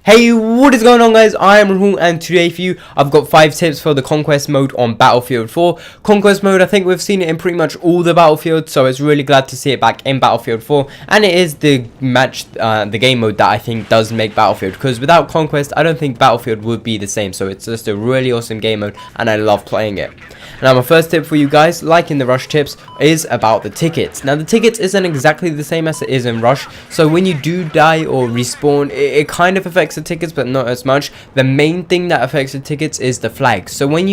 Hey, what is going on, guys? I am Rahulll, and today for you I've got 5 tips for the Conquest mode on Battlefield 4. Conquest mode, I think we've seen it in pretty much all the Battlefield, so it's really glad to see it back in Battlefield 4. And it is the game mode that I think does make Battlefield, because without Conquest I don't think Battlefield would be the same. So it's just a really awesome game mode and I love playing it. Now my first tip for you guys, like in the Rush tips, is about the tickets. Now the tickets isn't exactly the same as it is in Rush, so when you do die or respawn, it kind of affects the tickets but not as much. The main thing that affects the tickets is the flags. So when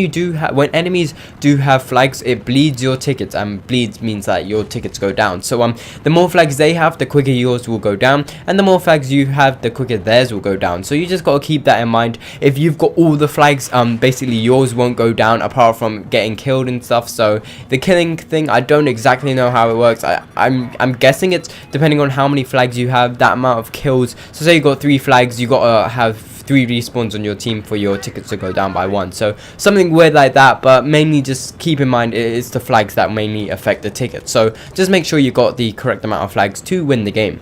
enemies do have flags, it bleeds your tickets, and bleeds means that your tickets go down. So the more flags they have, the quicker yours will go down, and the more flags you have, the quicker theirs will go down. So you just got to keep that in mind. If you've got all the flags, basically yours won't go down apart from getting killed and stuff. So the killing thing, I don't exactly know how it works. I'm guessing it's depending on how many flags you have, that amount of kills. So say you got 3 flags, you gotta have 3 respawns on your team for your tickets to go down by 1. So something weird like that, but mainly just keep in mind it's the flags that mainly affect the tickets. So just make sure you got the correct amount of flags to win the game.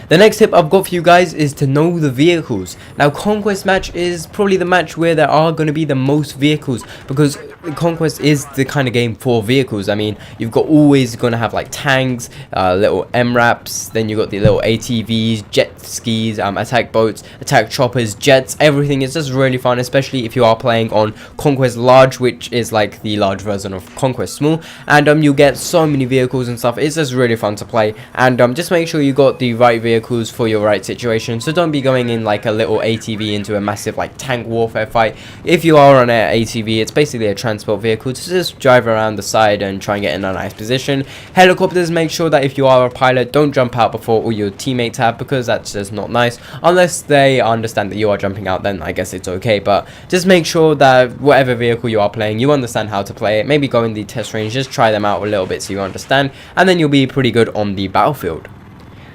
The next tip I've got for you guys is to know the vehicles. Now Conquest match is probably the match where there are going to be the most vehicles, because Conquest is the kind of game for vehicles. I mean, you've got always going to have like tanks, little MRAPs, then you've got the little ATVs, jet skis, attack boats, attack choppers, jets. Everything is just really fun, especially if you are playing on Conquest Large, which is like the large version of Conquest Small, and you'll get so many vehicles and stuff. It's just really fun to play, and just make sure you got the right vehicles for your right situation. So don't be going in like a little ATV into a massive like tank warfare fight. If you are on an ATV, it's basically a transport vehicle to just drive around the side and try and get in a nice position. Helicopters, make sure that if you are a pilot, don't jump out before all your teammates have, because that's just not nice. Unless they understand that you are jumping out, then I guess it's okay, but just make sure that whatever vehicle you are playing, you understand how to play it. Maybe go in the test range, just try them out a little bit so you understand, and then you'll be pretty good on the battlefield.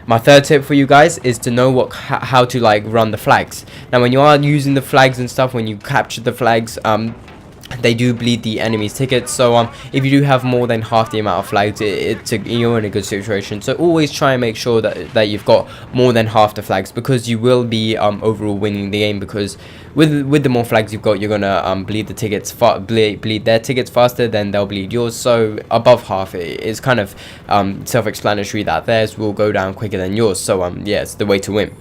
My third tip for you guys is to know how to like run the flags. Now when you are using the flags and stuff, when you capture the flags, they do bleed the enemy's tickets. So if you do have more than half the amount of flags, you're in a good situation. So always try and make sure that you've got more than half the flags, because you will be overall winning the game, because with the more flags you've got, you're gonna bleed the tickets bleed their tickets faster than they'll bleed yours. So above half, it's kind of self-explanatory that theirs will go down quicker than yours. So yeah, it's the way to win.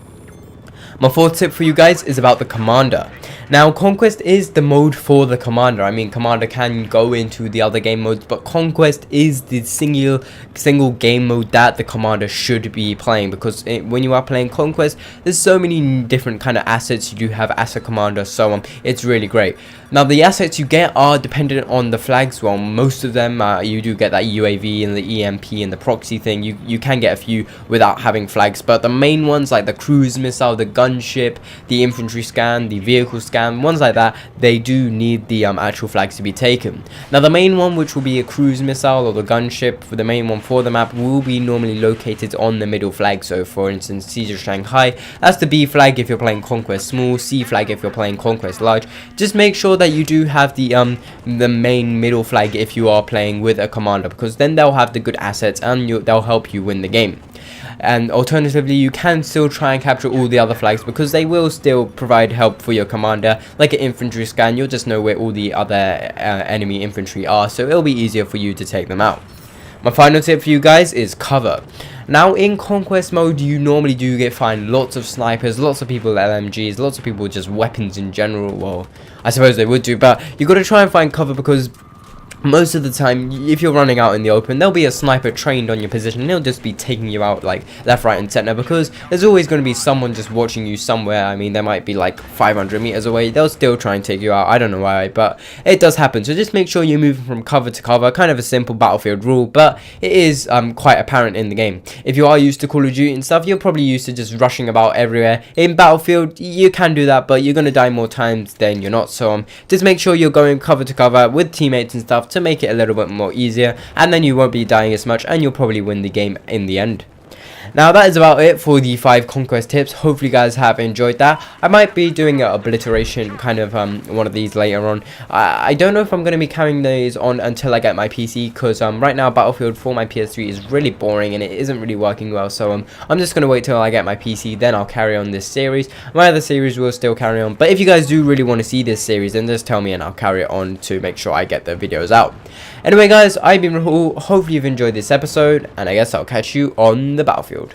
My fourth tip for you guys is about the commander. Now Conquest is the mode for the commander. I mean, commander can go into the other game modes, but Conquest is the single game mode that the commander should be playing, because when you are playing Conquest, there's so many different kind of assets you do have as a commander. So it's really great. Now the assets you get are dependent on the flags. Well, most of them you do get that UAV and the EMP and the proxy thing. You can get a few without having flags, but the main ones like the cruise missile, the gunship, the infantry scan, the vehicle scan, ones like that, they do need the actual flags to be taken. Now the main one, which will be a cruise missile or the gunship, for the main one for the map, will be normally located on the middle flag. So for instance, Siege of Shanghai, that's the B flag if you're playing Conquest Small, C flag if you're playing Conquest Large. Just make sure that you do have the main middle flag if you are playing with a commander, because then they'll have the good assets and they'll help you win the game. And alternatively, you can still try and capture all the other flags, because they will still provide help for your commander. Like an infantry scan, you'll just know where all the other enemy infantry are, so it'll be easier for you to take them out. My final tip for you guys is cover. Now in Conquest mode, you normally do find lots of snipers, lots of people with LMGs, lots of people with just weapons in general. Well, I suppose they would do, but you got to try and find cover, because most of the time, if you're running out in the open, there'll be a sniper trained on your position, and he'll just be taking you out like left, right and center, because there's always going to be someone just watching you somewhere. I mean, they might be like 500 meters away, they'll still try and take you out. I don't know why, but it does happen. So just make sure you're moving from cover to cover. Kind of a simple Battlefield rule, but it is quite apparent in the game. If you are used to Call of Duty and stuff, you're probably used to just rushing about everywhere. In Battlefield, you can do that, but you're going to die more times than you're not. So just make sure you're going cover to cover with teammates and stuff to make it a little bit more easier, and then you won't be dying as much, and you'll probably win the game in the end. Now that is about it for the 5 Conquest tips. Hopefully you guys have enjoyed that. I might be doing an obliteration kind of one of these later on. I don't know if I'm going to be carrying these on until I get my PC, because right now Battlefield 4 my PS3 is really boring and it isn't really working well, so I'm just going to wait till I get my PC, then I'll carry on this series. My other series will still carry on, but if you guys do really want to see this series, then just tell me and I'll carry it on to make sure I get the videos out. Anyway guys, I've been Rahul. Hopefully you've enjoyed this episode, and I guess I'll catch you on the battlefield.